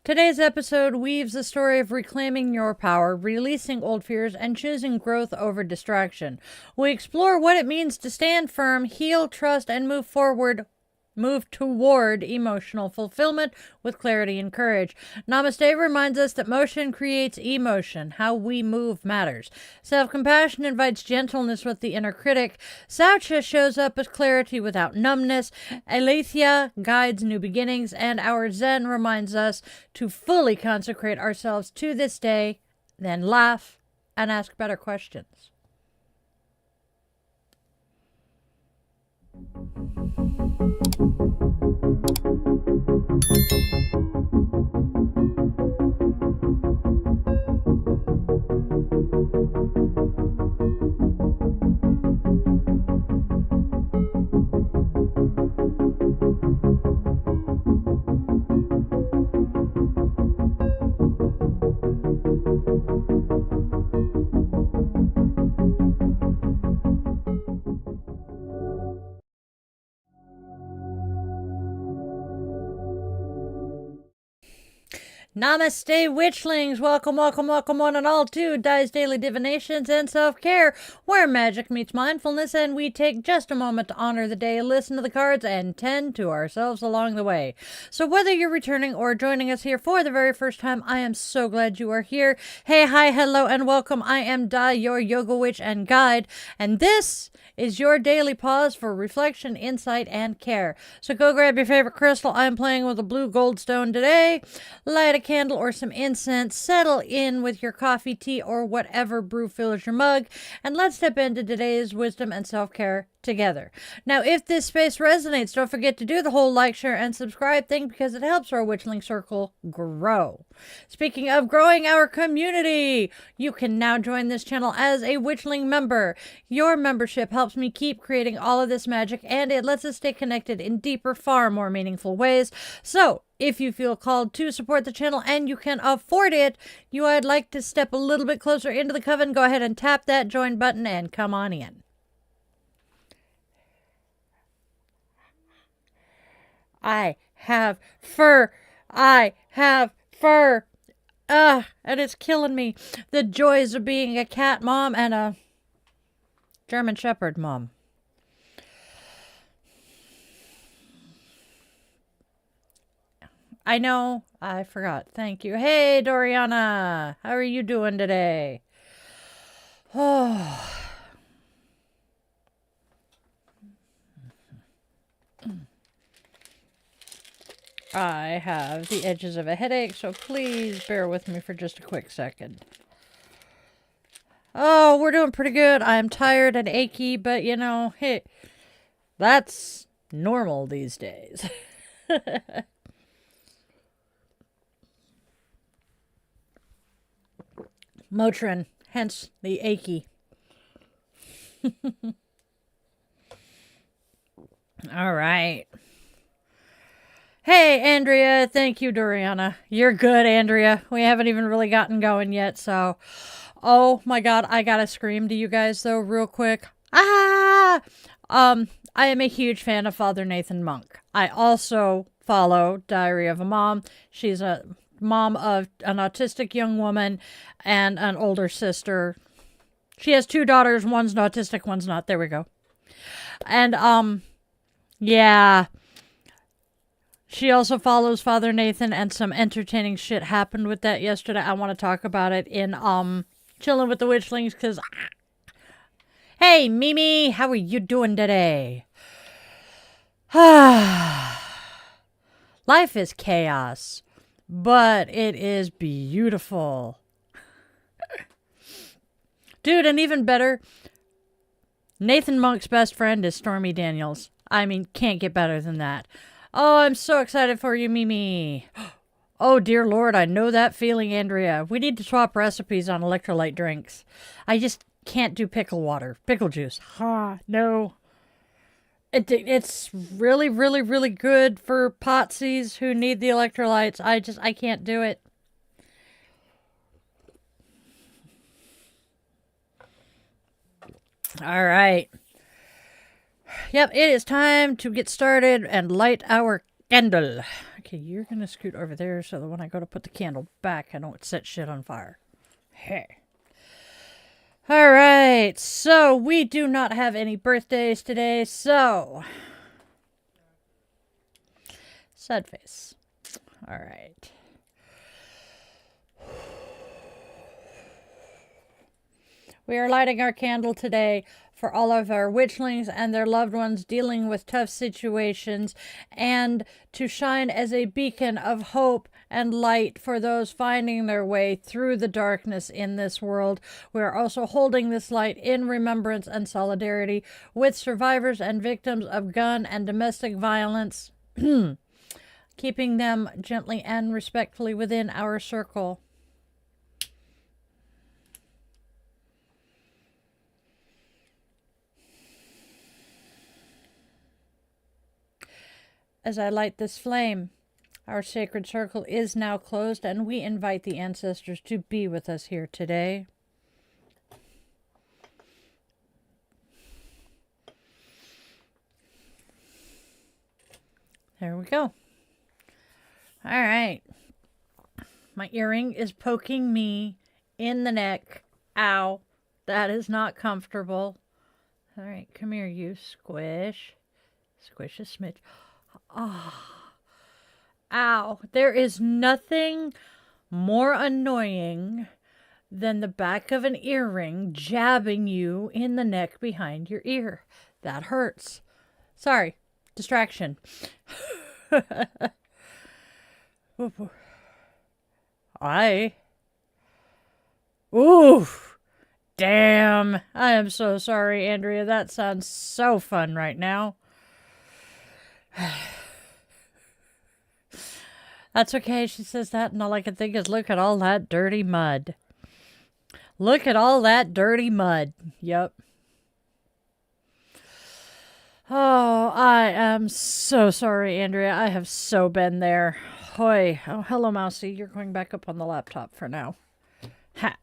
Today's episode weaves the story of reclaiming your power, releasing old fears, and choosing growth over distraction. We explore what it means to stand firm, heal, trust, and move toward emotional fulfillment with clarity and courage. Namaste reminds us that motion creates emotion. How we move matters. Self-compassion invites gentleness with the inner critic. Saucha shows up as clarity without numbness. Aletheia guides new beginnings. And our Zen reminds us to fully consecrate ourselves to this day, then laugh and ask better questions. Namaste, Witchlings! Welcome, welcome, welcome one and all to Daily Divinations and Self-Care, where magic meets mindfulness, and we take just a moment to honor the day, listen to the cards, and tend to ourselves along the way. So whether you're returning or joining us here for the very first time, I am so glad you are here. Hey, hi, hello, and welcome. I am Di, your yoga witch and guide, and this is your daily pause for reflection, insight, and care. So go grab your favorite crystal. I'm playing with a blue gold stone today. Light a candle or some incense. Settle in with your coffee, tea, or whatever brew fills your mug. And let's step into today's wisdom and self-care together. Now, if this space resonates, don't forget to do the whole like, share, and subscribe thing because it helps our Witchling circle grow. Speaking of growing our community, you can now join this channel as a Witchling member. Your membership helps me keep creating all of this magic, and it lets us stay connected in deeper, far more meaningful ways. So, if you feel called to support the channel and you can afford it, I'd like to step a little bit closer into the coven, go ahead and tap that join button and come on in. I have fur. I have fur. And it's killing me. The joys of being a cat mom and a German Shepherd mom. I know. I forgot. Thank you. Hey, Doriana. How are you doing today? Oh. I have the edges of a headache, so please bear with me for just a quick second. Oh, we're doing pretty good. I'm tired and achy, but you know, hey, that's normal these days. Motrin, hence the achy. All right. Hey, Andrea. Thank you, Doriana. You're good, Andrea. We haven't even really gotten going yet, so... Oh, my God. I gotta scream to you guys, though, real quick. Ah! I am a huge fan of Father Nathan Monk. I also follow Diary of a Mom. She's a mom of an autistic young woman and an older sister. She has two daughters. One's autistic, one's not. There we go. And, yeah... She also follows Father Nathan, and some entertaining shit happened with that yesterday. I want to talk about it in Chilling with the Witchlings, because... Hey, Mimi, how are you doing today? Life is chaos, but it is beautiful. Dude, and even better, Nathan Monk's best friend is Stormy Daniels. I mean, can't get better than that. Oh, I'm so excited for you, Mimi. Oh, dear Lord, I know that feeling, Andrea. We need to swap recipes on electrolyte drinks. I just can't do pickle juice. No. It's really, really, really good for potsies who need the electrolytes. I can't do it. All right. Yep, it is time to get started and light our candle. Okay, you're going to scoot over there so that when I go to put the candle back, I don't set shit on fire. Hey. All right, so we do not have any birthdays today, so... Sad face. All right. We are lighting our candle today for all of our witchlings and their loved ones dealing with tough situations, and to shine as a beacon of hope and light for those finding their way through the darkness in this world. We are also holding this light in remembrance and solidarity with survivors and victims of gun and domestic violence, keeping them gently and respectfully within our circle. As I light this flame, our sacred circle is now closed, and we invite the ancestors to be with us here today. There we go. All right. My earring is poking me in the neck. Ow. That is not comfortable. All right, come here, you. Squish. Squish a smidge. Ah. Oh. Ow. There is nothing more annoying than the back of an earring jabbing you in the neck behind your ear. That hurts. Sorry. Distraction. Oof. Damn. I am so sorry, Andrea. That sounds so fun right now. That's okay, she says that, and all I can think is, look at all that dirty mud. Look at all that dirty mud. Yep. Oh, I am so sorry, Andrea. I have so been there. Hoy. Oh, hello, Mousy. You're going back up on the laptop for now. Ha.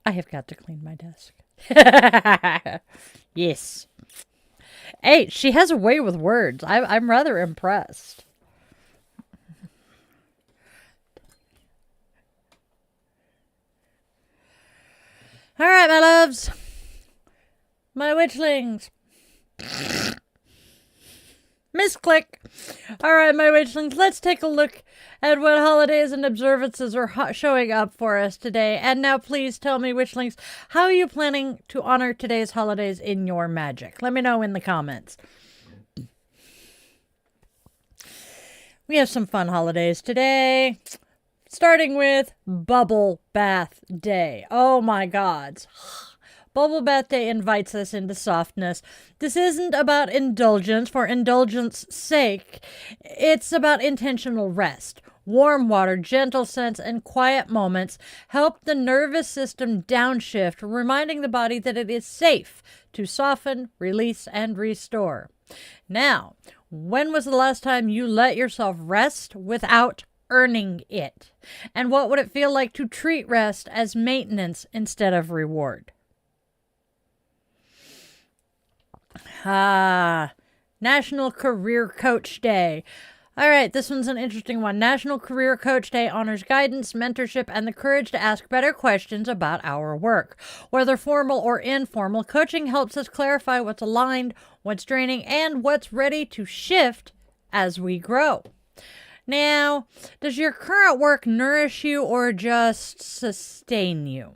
I have got to clean my desk. Yes. Hey, she has a way with words. I'm rather impressed. All right, my loves. My witchlings. Misclick. All right, my witchlings, let's take a look at what holidays and observances are showing up for us today. And now please tell me, witchlings, how are you planning to honor today's holidays in your magic? Let me know in the comments. We have some fun holidays today, starting with Bubble Bath Day. Oh my gods. Bubble Bath Day invites us into softness. This isn't about indulgence for indulgence sake. It's about intentional rest. Warm water, gentle scents, and quiet moments help the nervous system downshift, reminding the body that it is safe to soften, release, and restore. Now, when was the last time you let yourself rest without earning it? And what would it feel like to treat rest as maintenance instead of reward? National Career Coach Day. All right, this one's an interesting one. National Career Coach Day honors guidance, mentorship, and the courage to ask better questions about our work. Whether formal or informal, coaching helps us clarify what's aligned, what's draining, and what's ready to shift as we grow. Now, does your current work nourish you or just sustain you?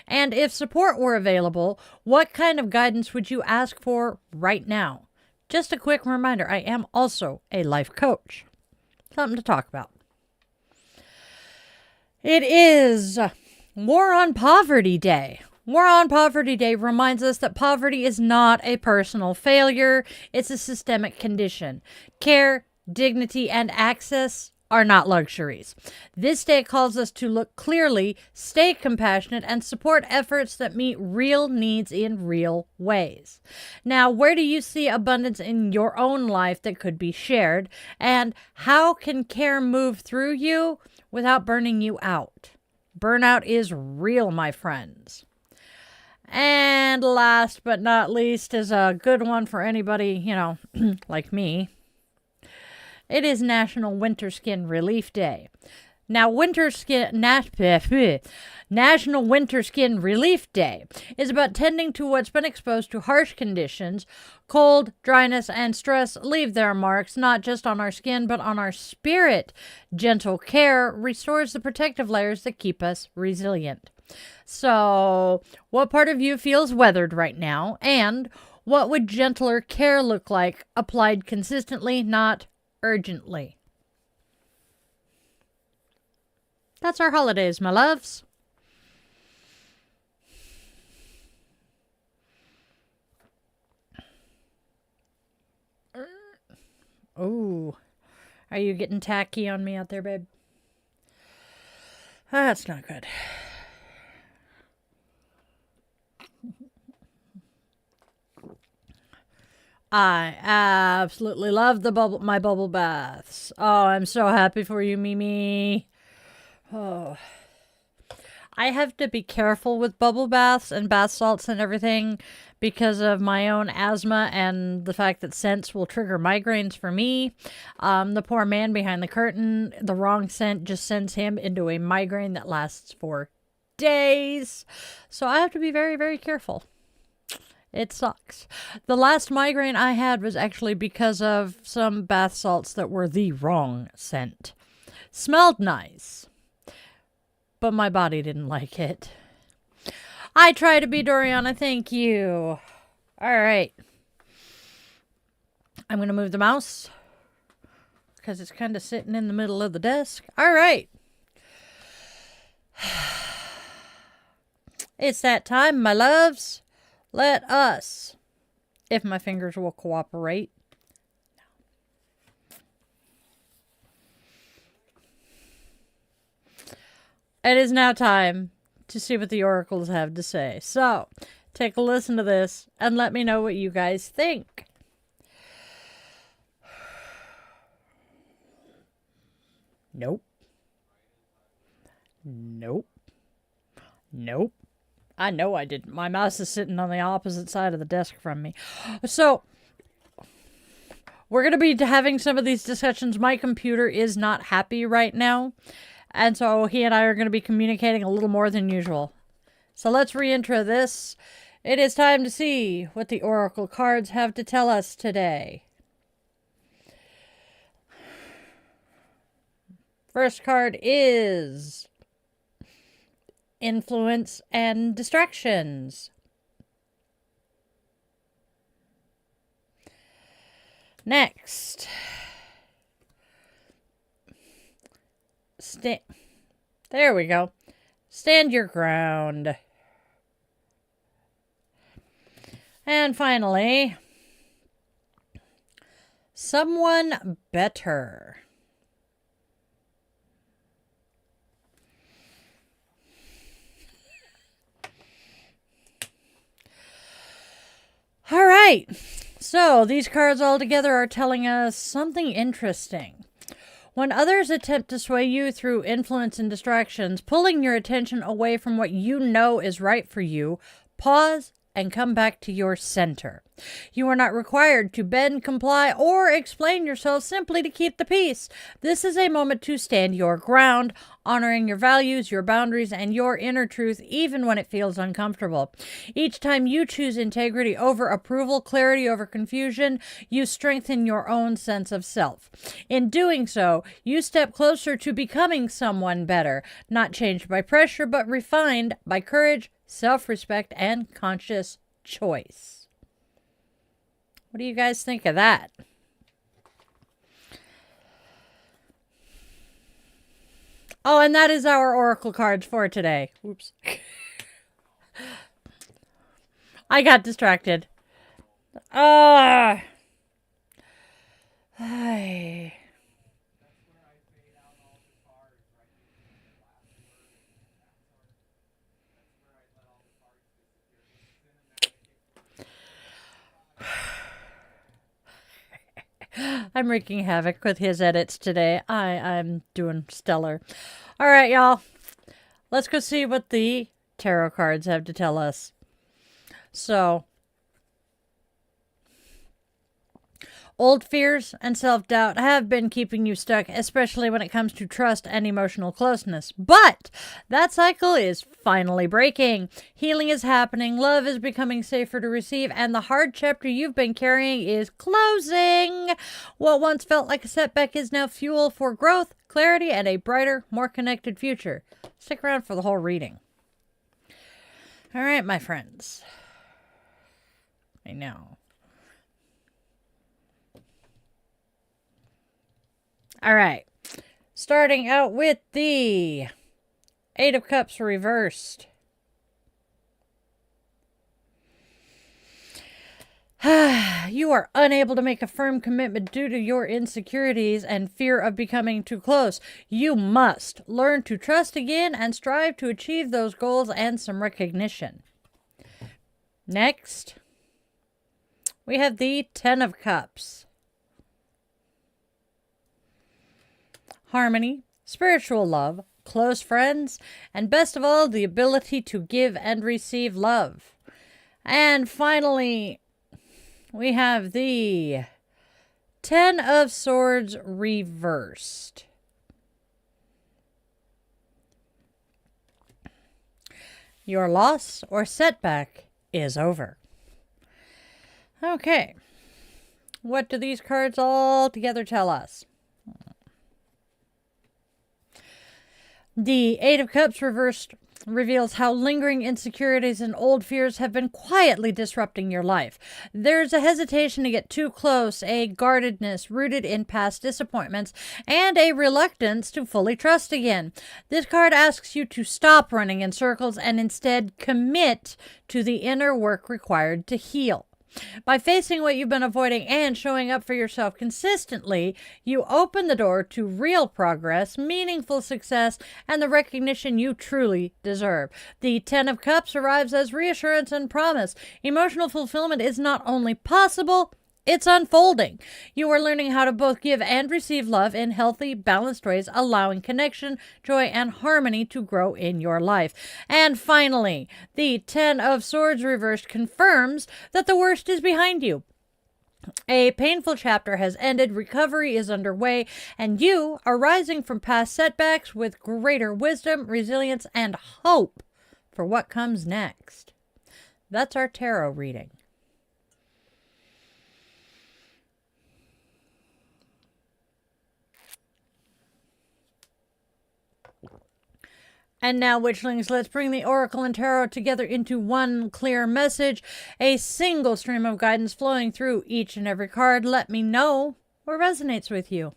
And if support were available, what kind of guidance would you ask for right now? Just a quick reminder, I am also a life coach. Something to talk about. It is War on Poverty Day. War on Poverty Day reminds us that poverty is not a personal failure. It's a systemic condition. Care, dignity, and access are not luxuries. This day calls us to look clearly, stay compassionate, and support efforts that meet real needs in real ways. Now, where do you see abundance in your own life that could be shared? And how can care move through you without burning you out? Burnout is real, my friends. And last but not least is a good one for anybody, like me. It is National Winter Skin Relief Day. Now, National Winter Skin Relief Day is about tending to what's been exposed to harsh conditions. Cold, dryness, and stress leave their marks not just on our skin, but on our spirit. Gentle care restores the protective layers that keep us resilient. So, what part of you feels weathered right now? And what would gentler care look like applied consistently, not urgently? That's our holidays, my loves. Oh, are you getting tacky on me out there, babe? That's not good. I absolutely love my bubble baths. Oh, I'm so happy for you, Mimi. Oh, I have to be careful with bubble baths and bath salts and everything because of my own asthma and the fact that scents will trigger migraines for me. The poor man behind the curtain, the wrong scent just sends him into a migraine that lasts for days. So I have to be very, very careful. It sucks. The last migraine I had was actually because of some bath salts that were the wrong scent. Smelled nice, but my body didn't like it. I try to be Doriana, thank you. All right. I'm going to move the mouse because it's kind of sitting in the middle of the desk. All right. It's that time, my loves. Let us, if my fingers will cooperate. It is now time to see what the oracles have to say. So, take a listen to this and let me know what you guys think. Nope. Nope. Nope. I know I didn't. My mouse is sitting on the opposite side of the desk from me. So, we're going to be having some of these discussions. My computer is not happy right now. And so he and I are going to be communicating a little more than usual. So let's re-intro this. It is time to see what the oracle cards have to tell us today. First card is Influence and Distractions. Next, there we go. Stand your ground. And finally, Someone Better. All right. So these cards all together are telling us something interesting. When others attempt to sway you through influence and distractions, pulling your attention away from what you know is right for you, pause and come back to your center. You are not required to bend, comply, or explain yourself simply to keep the peace. This is a moment to stand your ground, honoring your values, your boundaries, and your inner truth, even when it feels uncomfortable. Each time you choose integrity over approval, clarity over confusion, you strengthen your own sense of self. In doing so, you step closer to becoming someone better, not changed by pressure, but refined by courage, self-respect, and conscious choice. What do you guys think of that? Oh, and that is our oracle cards for today. Oops. I got distracted. Hi. I'm wreaking havoc with his edits today. I'm doing stellar. All right, y'all. Let's go see what the tarot cards have to tell us. So, old fears and self-doubt have been keeping you stuck, especially when it comes to trust and emotional closeness. But that cycle is finally breaking. Healing is happening, love is becoming safer to receive, and the hard chapter you've been carrying is closing. What once felt like a setback is now fuel for growth, clarity, and a brighter, more connected future. Stick around for the whole reading. All right, my friends. I know. All right. Starting out with the Eight of Cups reversed. You are unable to make a firm commitment due to your insecurities and fear of becoming too close. You must learn to trust again and strive to achieve those goals and some recognition. Next, we have the Ten of Cups. Harmony, spiritual love, close friends, and best of all, the ability to give and receive love. And finally, we have the Ten of Swords reversed. Your loss or setback is over. Okay. What do these cards all together tell us? The Eight of Cups reversed reveals how lingering insecurities and old fears have been quietly disrupting your life. There's a hesitation to get too close, a guardedness rooted in past disappointments, and a reluctance to fully trust again. This card asks you to stop running in circles and instead commit to the inner work required to heal. By facing what you've been avoiding and showing up for yourself consistently, you open the door to real progress, meaningful success, and the recognition you truly deserve. The Ten of Cups arrives as reassurance and promise. Emotional fulfillment is not only possible, it's unfolding. You are learning how to both give and receive love in healthy, balanced ways, allowing connection, joy, and harmony to grow in your life. And finally, the Ten of Swords reversed confirms that the worst is behind you. A painful chapter has ended, recovery is underway, and you are rising from past setbacks with greater wisdom, resilience, and hope for what comes next. That's our tarot reading. And now, Witchlings, let's bring the Oracle and Tarot together into one clear message, a single stream of guidance flowing through each and every card. Let me know what resonates with you.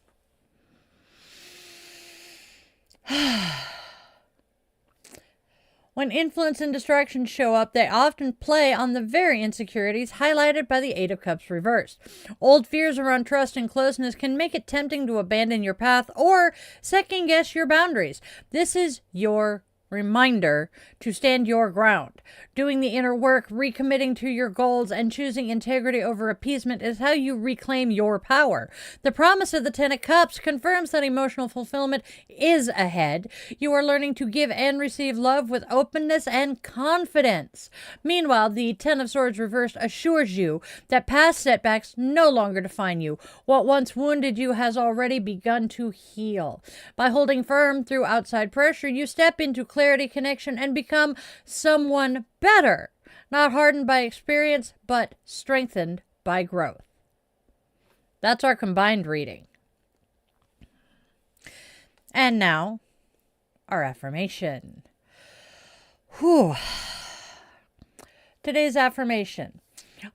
When influence and distraction show up, they often play on the very insecurities highlighted by the Eight of Cups reversed. Old fears around trust and closeness can make it tempting to abandon your path or second-guess your boundaries. This is your reminder to stand your ground. Doing the inner work, recommitting to your goals, and choosing integrity over appeasement is how you reclaim your power. The promise of the Ten of Cups confirms that emotional fulfillment is ahead. You are learning to give and receive love with openness and confidence. Meanwhile, the Ten of Swords reversed assures you that past setbacks no longer define you. What once wounded you has already begun to heal. By holding firm through outside pressure, you step into clarity, connection, and become someone better, not hardened by experience, but strengthened by growth. That's our combined reading. And now, our affirmation. Whew. Today's affirmation.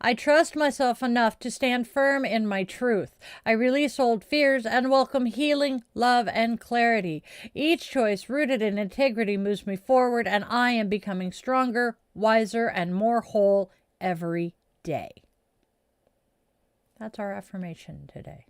I trust myself enough to stand firm in my truth. I release old fears and welcome healing, love, and clarity. Each choice rooted in integrity moves me forward, and I am becoming stronger, wiser, and more whole every day. That's our affirmation today.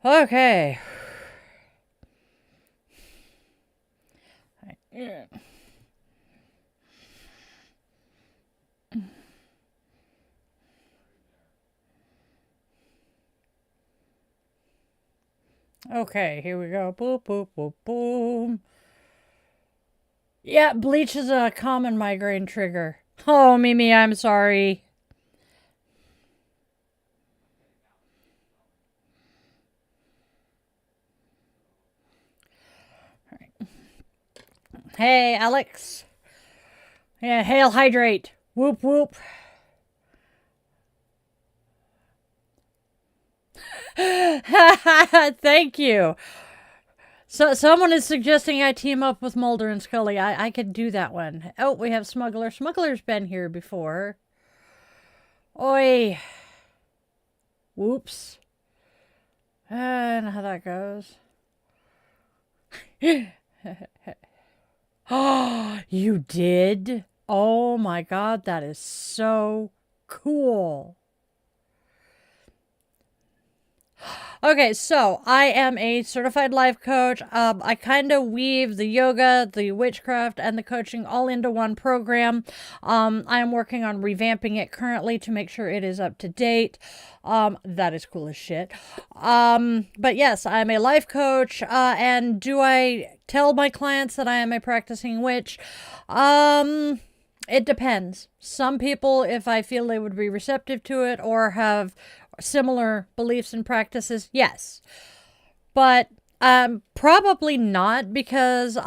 Okay. Okay, here we go. Boop, boop, boop, boom. Yeah, bleach is a common migraine trigger. Oh, Mimi, I'm sorry. Hey, Alex. Yeah, hail hydrate. Whoop, whoop. Thank you. So someone is suggesting I team up with Mulder and Scully. I could do that one. Oh, we have Smuggler. Smuggler's been here before. Oi. Whoops. And how that goes. Oh, you did? Oh my god, that is so cool. Okay, so I am a certified life coach. I kind of weave the yoga, the witchcraft, and the coaching all into one program. I am working on revamping it currently to make sure it is up to date. That is cool as shit. But yes, I'm a life coach. And do I tell my clients that I am a practicing witch? It depends. Some people, if I feel they would be receptive to it or have similar beliefs and practices, yes. But probably not, because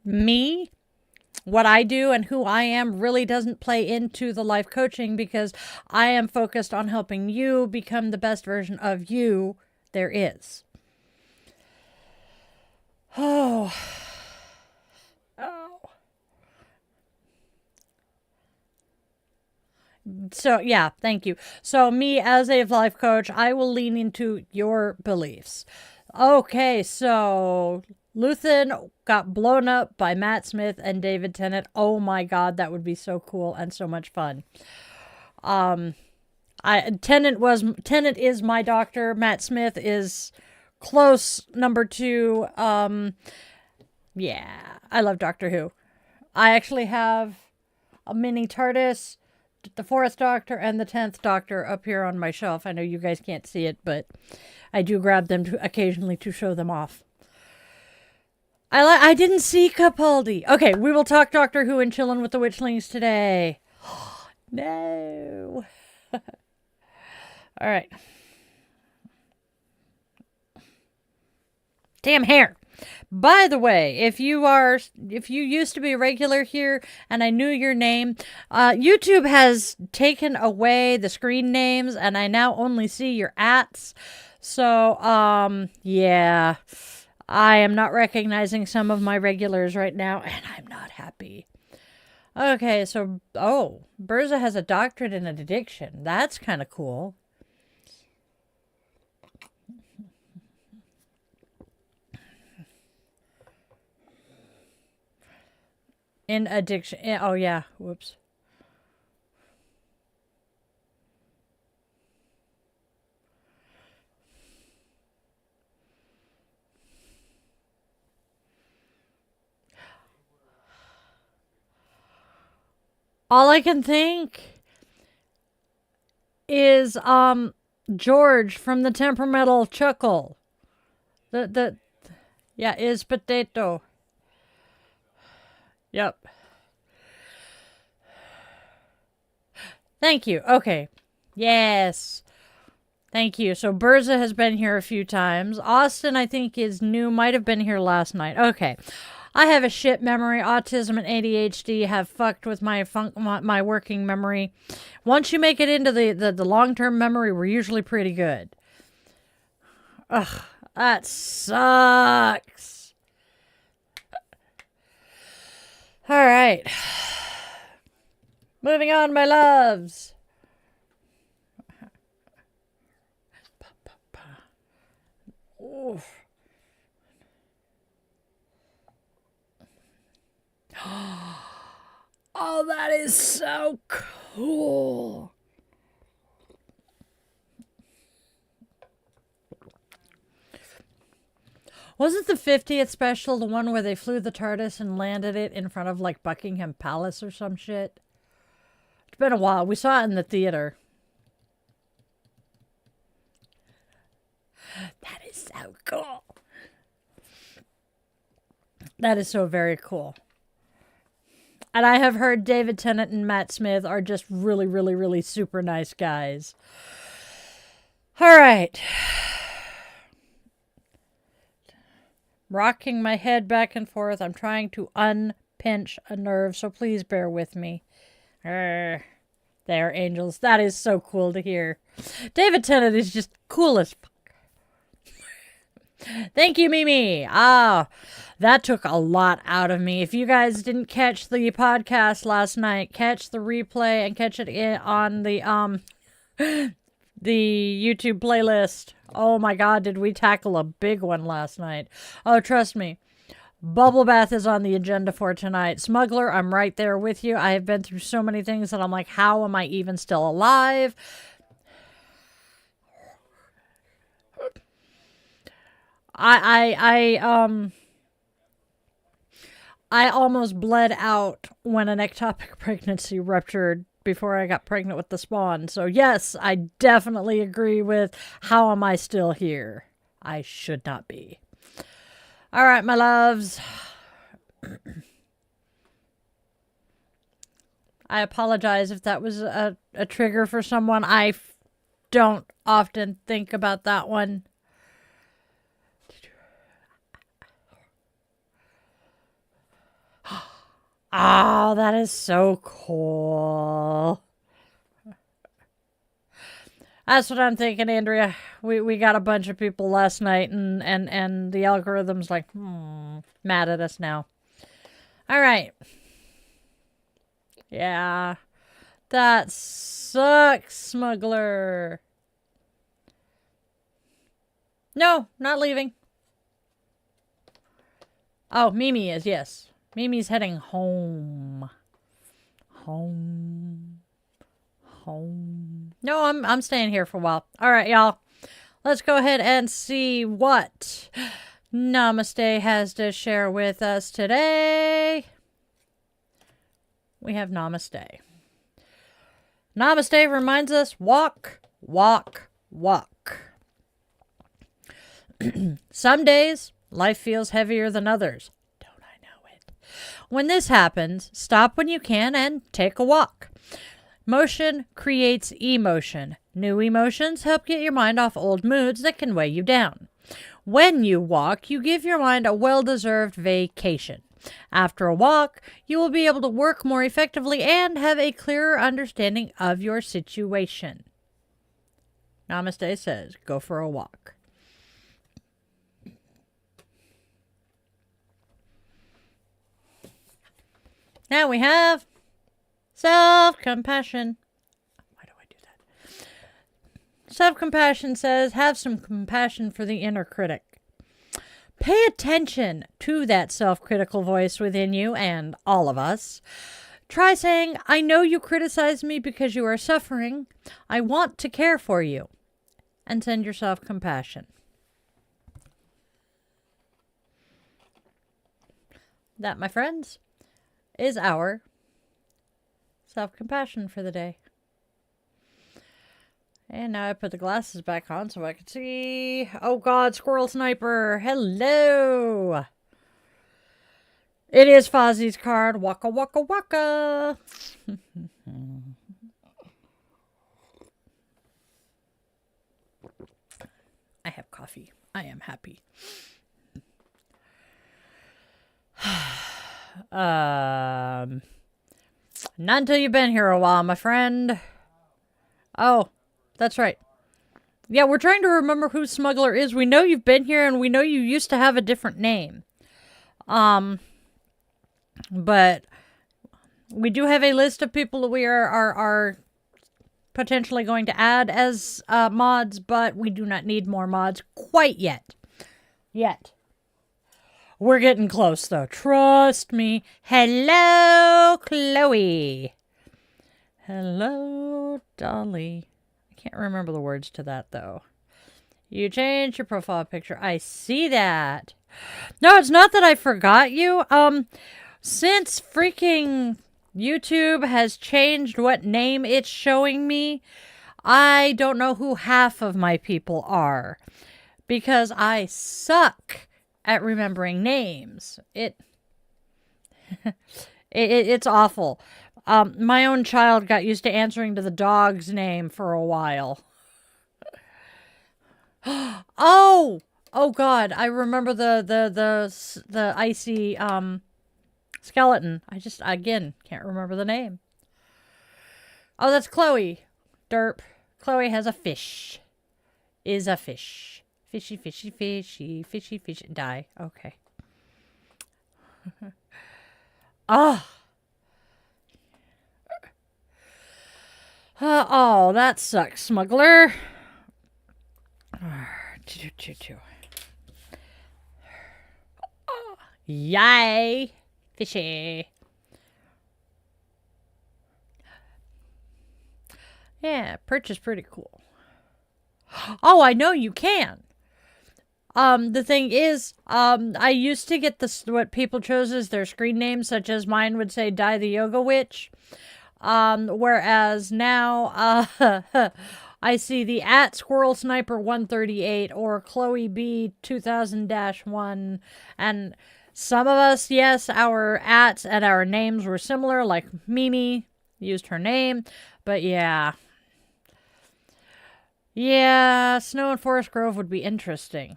me, what I do and who I am really doesn't play into the life coaching, because I am focused on helping you become the best version of you there is. Oh. So, yeah, thank you. So, me as a life coach, I will lean into your beliefs. Okay, so Luthen got blown up by Matt Smith and David Tennant. Oh my god, that would be so cool and so much fun. Tennant is my doctor. Matt Smith is close number 2. Yeah, I love Doctor Who. I actually have a mini TARDIS, the 4th Doctor, and the 10th Doctor up here on my shelf. I know you guys can't see it, but I do grab them occasionally to show them off. I didn't see Capaldi. Okay, we will talk Doctor Who and chillin' with the Witchlings today. No. All right. Damn hair. By the way, if you used to be a regular here and I knew your name, YouTube has taken away the screen names and I now only see your ats. So, yeah, I am not recognizing some of my regulars right now and I'm not happy. Okay, so, Berza has a doctorate in addiction. That's kind of cool. In addiction. Oh, yeah. Whoops. All I can think is George from the Temperamental Chuckle. Yeah, is potato. Yep. Thank you. Okay. Yes. Thank you. So Berza has been here a few times. Austin, I think, is new. Might have been here last night. Okay. I have a shit memory. Autism and ADHD have fucked with my working memory. Once you make it into the long-term memory, we're usually pretty good. Ugh, that sucks. All right. Moving on, my loves. Oof. Oh, that is so cool. Wasn't the 50th special the one where they flew the TARDIS and landed it in front of like Buckingham Palace or some shit? It's been a while. We saw it in the theater. That is so cool. That is so very cool. And I have heard David Tennant and Matt Smith are just really, really, really super nice guys. All right. Rocking my head back and forth. I'm trying to unpinch a nerve, so please bear with me. There, angels. That is so cool to hear. David Tennant is just cool as fuck. Thank you, Mimi. That took a lot out of me. If you guys didn't catch the podcast last night, catch the replay and catch it on the YouTube playlist. Oh my God, did we tackle a big one last night? Oh, trust me. Bubble bath is on the agenda for tonight. Smuggler, I'm right there with you. I have been through so many things that I'm like, how am I even still alive? I almost bled out when an ectopic pregnancy ruptured before I got pregnant with the spawn. So yes, I definitely agree with how am I still here? I should not be. All right, my loves. I apologize if that was a trigger for someone. I don't often think about that one. Oh, that is so cool. That's what I'm thinking, Andrea. We got a bunch of people last night, and the algorithm's like, mad at us now. All right. Yeah. That sucks, Smuggler. No, not leaving. Oh, Mimi is, yes. Mimi's heading home. Home. No, I'm staying here for a while. All right, y'all. Let's go ahead and see what Namaste has to share with us today. We have Namaste. Namaste reminds us, walk, walk, walk. Some days, life feels heavier than others. When this happens, stop when you can and take a walk. Motion creates emotion. New emotions help get your mind off old moods that can weigh you down. When you walk, you give your mind a well-deserved vacation. After a walk, you will be able to work more effectively and have a clearer understanding of your situation. Namaste says, go for a walk. Now we have self-compassion. Why do I do that? Self-compassion says, have some compassion for the inner critic. Pay attention to that self-critical voice within you and all of us. Try saying, I know you criticize me because you are suffering. I want to care for you. And send yourself compassion. That, my friends, is our self-compassion for the day. And now I put the glasses back on so I can see. Oh God, Squirrel Sniper. Hello. It is Fozzie's card. Waka, waka, waka. I have coffee. I am happy. Not until you've been here a while, my friend. Oh, that's right. Yeah, we're trying to remember who Smuggler is. We know you've been here, and we know you used to have a different name. But we do have a list of people that we are potentially going to add as mods, but we do not need more mods quite yet. We're getting close, though. Trust me. Hello, Chloe. Hello, Dolly. I can't remember the words to that, though. You changed your profile picture. I see that. No, it's not that I forgot you. Since freaking YouTube has changed what name it's showing me, I don't know who half of my people are. because I suck at remembering names. It's awful. My own child got used to answering to the dog's name for a while. Oh God! I remember the icy skeleton. I just again can't remember the name. Oh, that's Chloe. Derp. Chloe has a fish. Is a fish. Fishy, fishy, fishy, fishy, fishy. Die. Okay. Ah. Oh, that sucks, smuggler. Yay. Fishy. Yeah, perch is pretty cool. Oh, I know you can. The thing is, I used to get what people chose as their screen names, such as mine would say Die the Yoga Witch. Whereas now, I see the @Squirrel Sniper 138 or Chloe B 2000-1. And some of us, yes, our @ and our names were similar, like Mimi used her name. But yeah. Yeah, Snow and Forest Grove would be interesting.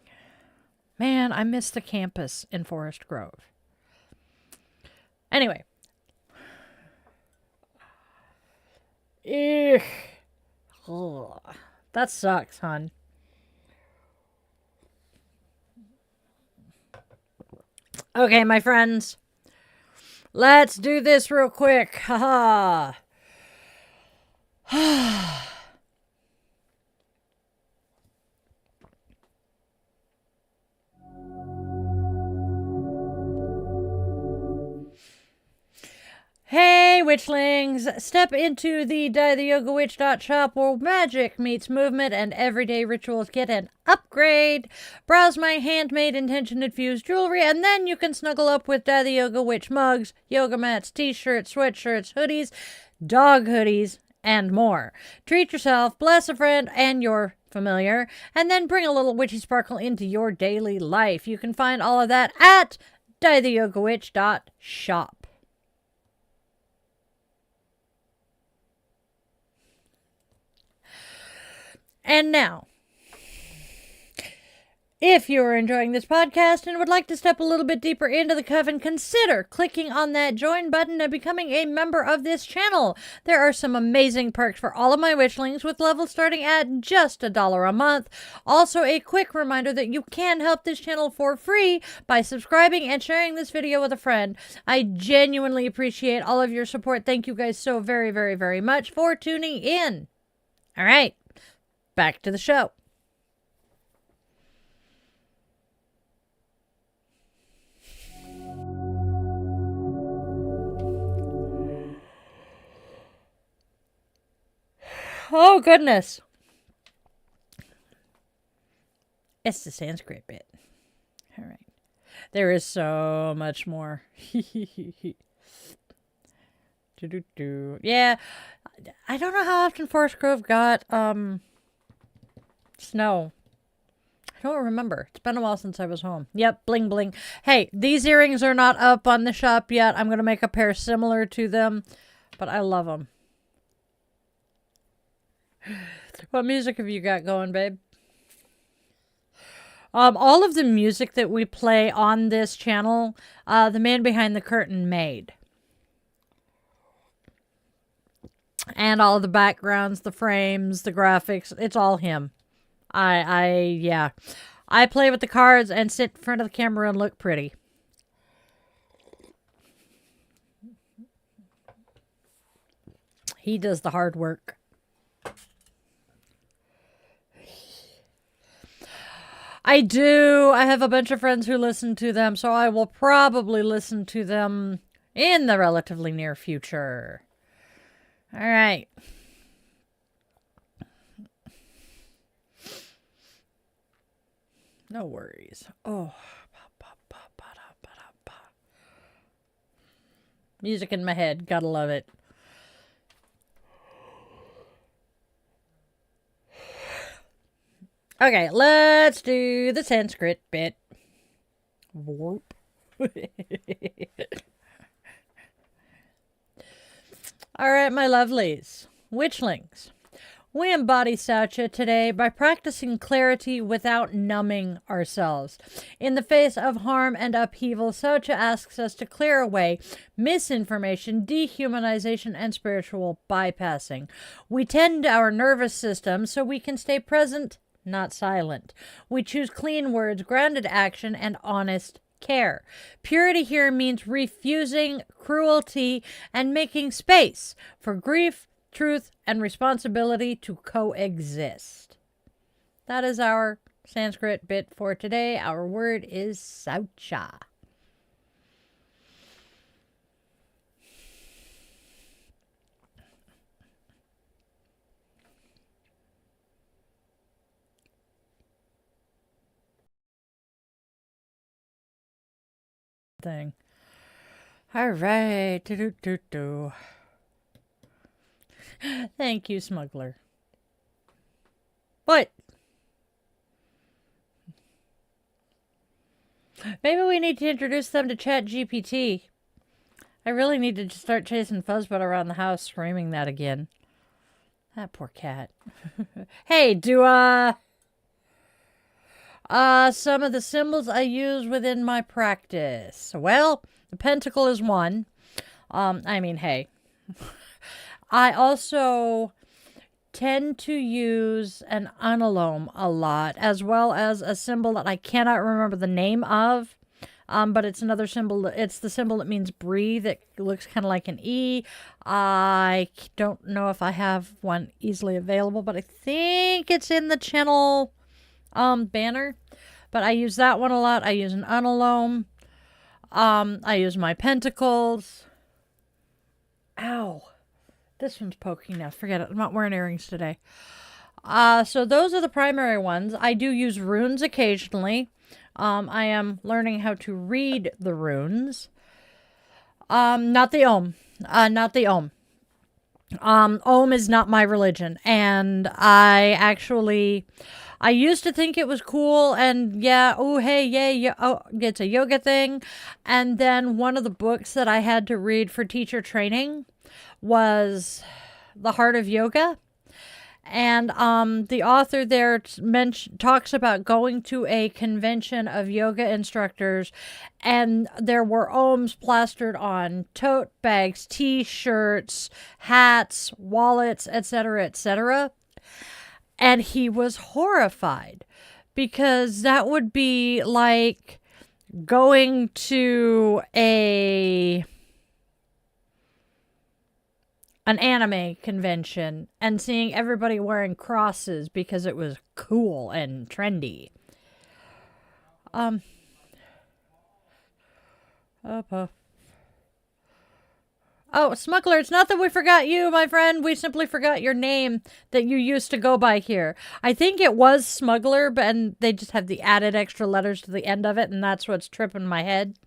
Man, I miss the campus in Forest Grove. Anyway. Ugh. That sucks, hon. Okay, my friends. Let's do this real quick. Haha. Hey, Witchlings! Step into the DieTheYogaWitch.shop where magic meets movement and everyday rituals get an upgrade. Browse my handmade intention-infused jewelry, and then you can snuggle up with Die the Yoga Witch mugs, yoga mats, t-shirts, sweatshirts, hoodies, dog hoodies, and more. Treat yourself, bless a friend and your familiar, and then bring a little witchy sparkle into your daily life. You can find all of that at DieTheYogaWitch.shop. And now, if you are enjoying this podcast and would like to step a little bit deeper into the coven, consider clicking on that join button and becoming a member of this channel. There are some amazing perks for all of my witchlings with levels starting at just $1 a month. Also, a quick reminder that you can help this channel for free by subscribing and sharing this video with a friend. I genuinely appreciate all of your support. Thank you guys so very, very, very much for tuning in. All right. Back to the show. Oh, goodness. It's the Sanskrit bit. All right. There is so much more. Yeah. I don't know how often Forest Grove got, snow. I don't remember. It's been a while since I was home. Yep, bling bling. Hey, these earrings are not up on the shop yet. I'm going to make a pair similar to them, but I love them. What music have you got going, babe? All of the music that we play on this channel, the man behind the curtain made. And all the backgrounds, the frames, the graphics, it's all him. Yeah. I play with the cards and sit in front of the camera and look pretty. He does the hard work. I do. I have a bunch of friends who listen to them, so I will probably listen to them in the relatively near future. All right. No worries. Oh. Music in my head. Gotta love it. Okay, let's do the Sanskrit bit. Warp. All right, my lovelies. Witchlings. We embody Satya today by practicing clarity without numbing ourselves. In the face of harm and upheaval, Satya asks us to clear away misinformation, dehumanization, and spiritual bypassing. We tend our nervous system so we can stay present, not silent. We choose clean words, grounded action, and honest care. Purity here means refusing cruelty and making space for grief, truth, and responsibility to coexist. That is our Sanskrit bit for today. Our word is Saucha. Thing. All right. Do-do-do-do. Thank you, smuggler. What? Maybe we need to introduce them to ChatGPT. I really need to start chasing Fuzzbutt around the house screaming that again. That poor cat. Hey, do some of the symbols I use within my practice. Well, the pentacle is one. Hey. I also tend to use an unalome a lot, as well as a symbol that I cannot remember the name of. But it's another symbol. It's the symbol that means breathe. It looks kind of like an E. I don't know if I have one easily available, but I think it's in the channel banner. But I use that one a lot. I use an unalome. I use my pentacles. Ow. This one's poking now. Forget it. I'm not wearing earrings today. So those are the primary ones. I do use runes occasionally. I am learning how to read the runes. Not the Om. Not the Om. Om is not my religion. And I used to think it was cool and yeah, oh, hey, yeah, oh, it's a yoga thing. And then one of the books that I had to read for teacher training was The Heart of Yoga. And the author there talks about going to a convention of yoga instructors, and there were ohms plastered on tote bags, t-shirts, hats, wallets, etc., etc. And he was horrified because that would be like going to an anime convention and seeing everybody wearing crosses because it was cool and trendy. Oh, smuggler, it's not that we forgot you, my friend. We simply forgot your name that you used to go by here. I think it was smuggler, and they just have the added extra letters to the end of it, and that's what's tripping my head.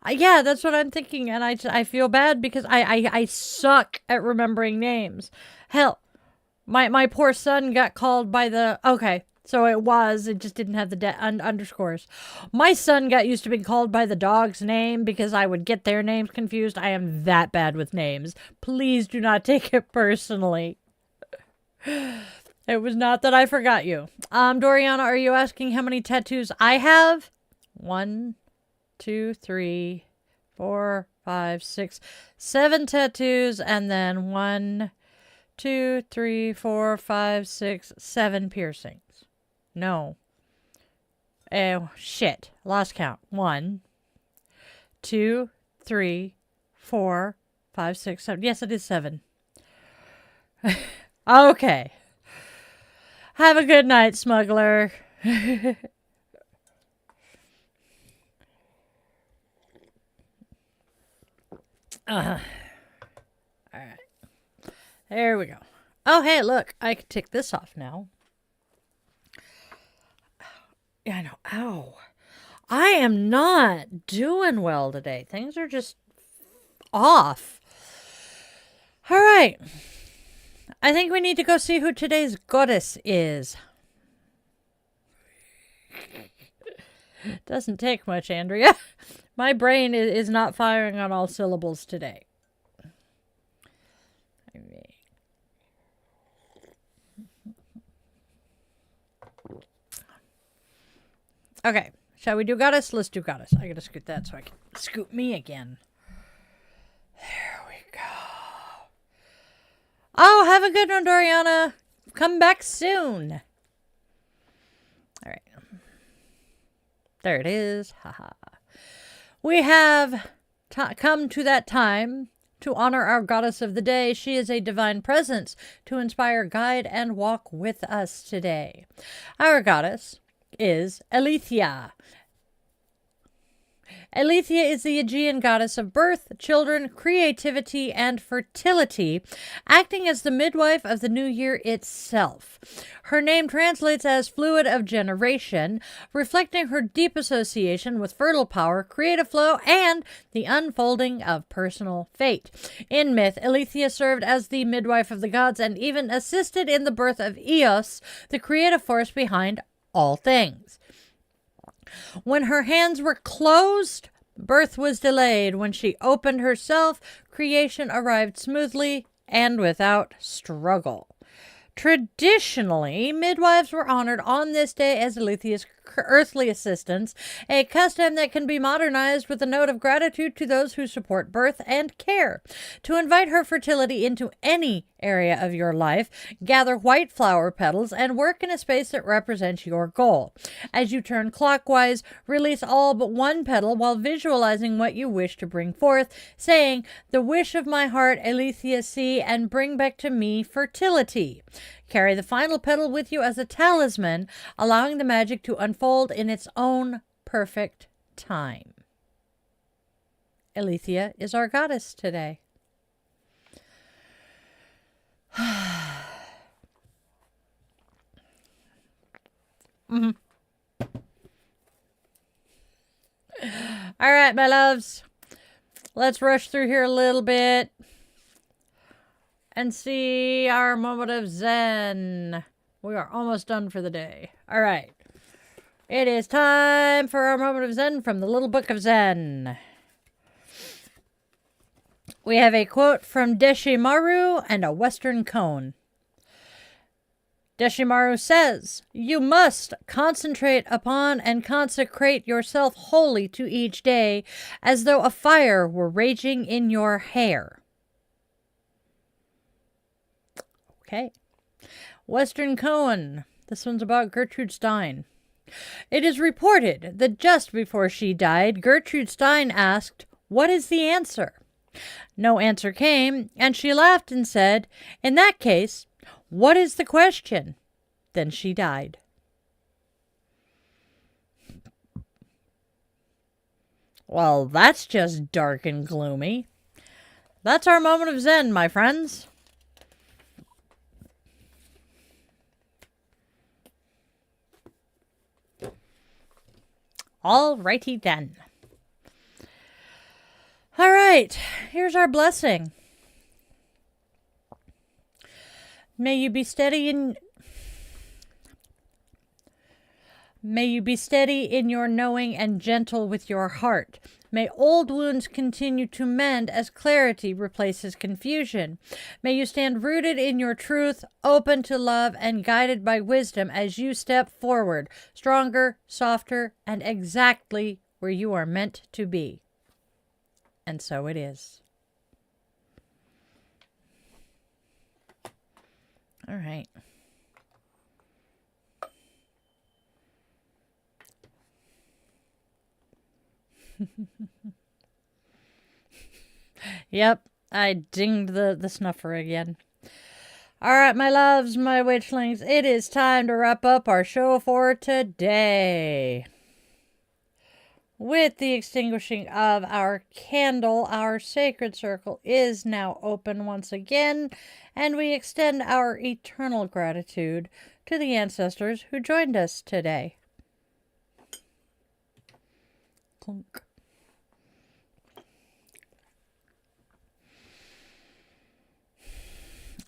Yeah, that's what I'm thinking, and I feel bad because I suck at remembering names. Hell, my poor son got called by the... Okay, so it just didn't have the underscores. My son got used to being called by the dog's name because I would get their names confused. I am that bad with names. Please do not take it personally. It was not that I forgot you. Doriana, are you asking how many tattoos I have? 1, 2, 3, 4, 5, 6, 7 tattoos, and then 1, 2, 3, 4, 5, 6, 7 piercings. No. Oh, shit. Lost count. 1, 2, 3, 4, 5, 6, 7. Yes, it is 7. Okay. Have a good night, smuggler. All right. There we go. Oh, hey, look. I can take this off now. Yeah, I know. Ow. I am not doing well today. Things are just off. All right. I think we need to go see who today's goddess is. Doesn't take much, Andrea. My brain is not firing on all syllables today. Okay, shall we do goddess? Let's do goddess. I gotta scoot that so I can scoot me again. There we go. Oh, have a good one, Doriana. Come back soon. All right. There it is. Haha. We have come to that time to honor our goddess of the day. She is a divine presence to inspire, guide, and walk with us today. Our goddess is Aletheia. Aletheia is the Aegean goddess of birth, children, creativity, and fertility, acting as the midwife of the new year itself. Her name translates as fluid of generation, reflecting her deep association with fertile power, creative flow, and the unfolding of personal fate. In myth, Aletheia served as the midwife of the gods and even assisted in the birth of Eos, the creative force behind all things. When her hands were closed, birth was delayed. When she opened herself, creation arrived smoothly and without struggle. Traditionally, midwives were honored on this day as Aletheia's earthly assistants, a custom that can be modernized with a note of gratitude to those who support birth and care. To invite her fertility into any area of your life, gather white flower petals and work in a space that represents your goal. As you turn clockwise, release all but one petal while visualizing what you wish to bring forth, saying, "The wish of my heart, Aletheia, see, and bring back to me fertility." Carry the final petal with you as a talisman, allowing the magic to unfold in its own perfect time. Aletheia is our goddess today. Mm-hmm. All right, my loves. Let's rush through here a little bit and see our moment of Zen. We are almost done for the day. All right. It is time for our moment of Zen from the Little Book of Zen. We have a quote from Deshimaru and a Western cone. Deshimaru says, "You must concentrate upon and consecrate yourself wholly to each day, as though a fire were raging in your hair." Okay. Western Cone. This one's about Gertrude Stein. It is reported that just before she died, Gertrude Stein asked, "What is the answer?" No answer came, and she laughed and said, "In that case, what is the question?" Then she died. Well, that's just dark and gloomy. That's our moment of Zen, my friends. All righty then. All right, here's our blessing. May you be steady in your knowing and gentle with your heart. May old wounds continue to mend as clarity replaces confusion. May you stand rooted in your truth, open to love, and guided by wisdom as you step forward, stronger, softer, and exactly where you are meant to be. And so it is. All right. Yep, I dinged the snuffer again. All right, my loves, my witchlings, it is time to wrap up our show for today. With the extinguishing of our candle, our sacred circle is now open once again, and we extend our eternal gratitude to the ancestors who joined us today. Clunk.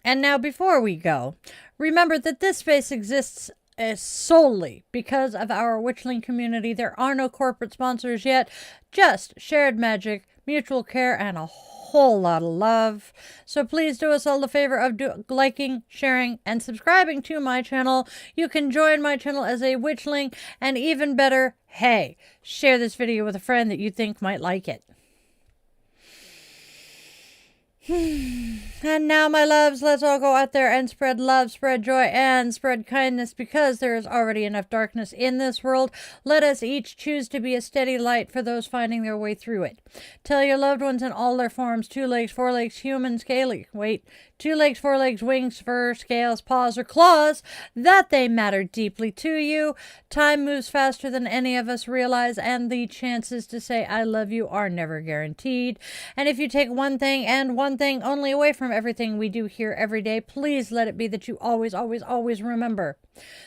And now, before we go, remember that this space exists solely because of our Witchling community. There are no corporate sponsors yet, just shared magic, mutual care, and a whole lot of love. So please do us all the favor of liking, sharing, and subscribing to my channel. You can join my channel as a Witchling, and even better, hey, share this video with a friend that you think might like it. And now, my loves, let's all go out there and spread love, spread joy, and spread kindness, because there is already enough darkness in this world. Let us each choose to be a steady light for those finding their way through it. Tell your loved ones in all their forms, 2 legs, 4 legs, human, scaly, 2 legs, 4 legs, wings, fur, scales, paws, or claws, that they matter deeply to you. Time moves faster than any of us realize, and the chances to say I love you are never guaranteed. And if you take one thing and one thing only away from everything we do here every day, please let it be that you always, always, always remember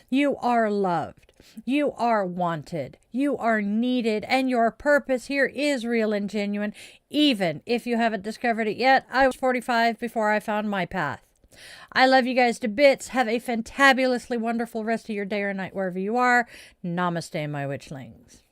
you are loved, you are wanted, you are needed, and your purpose here is real and genuine, even if you haven't discovered it yet. I was 45 before I found my path. I love you guys to bits. Have a fantabulously wonderful rest of your day or night wherever you are. Namaste, my witchlings.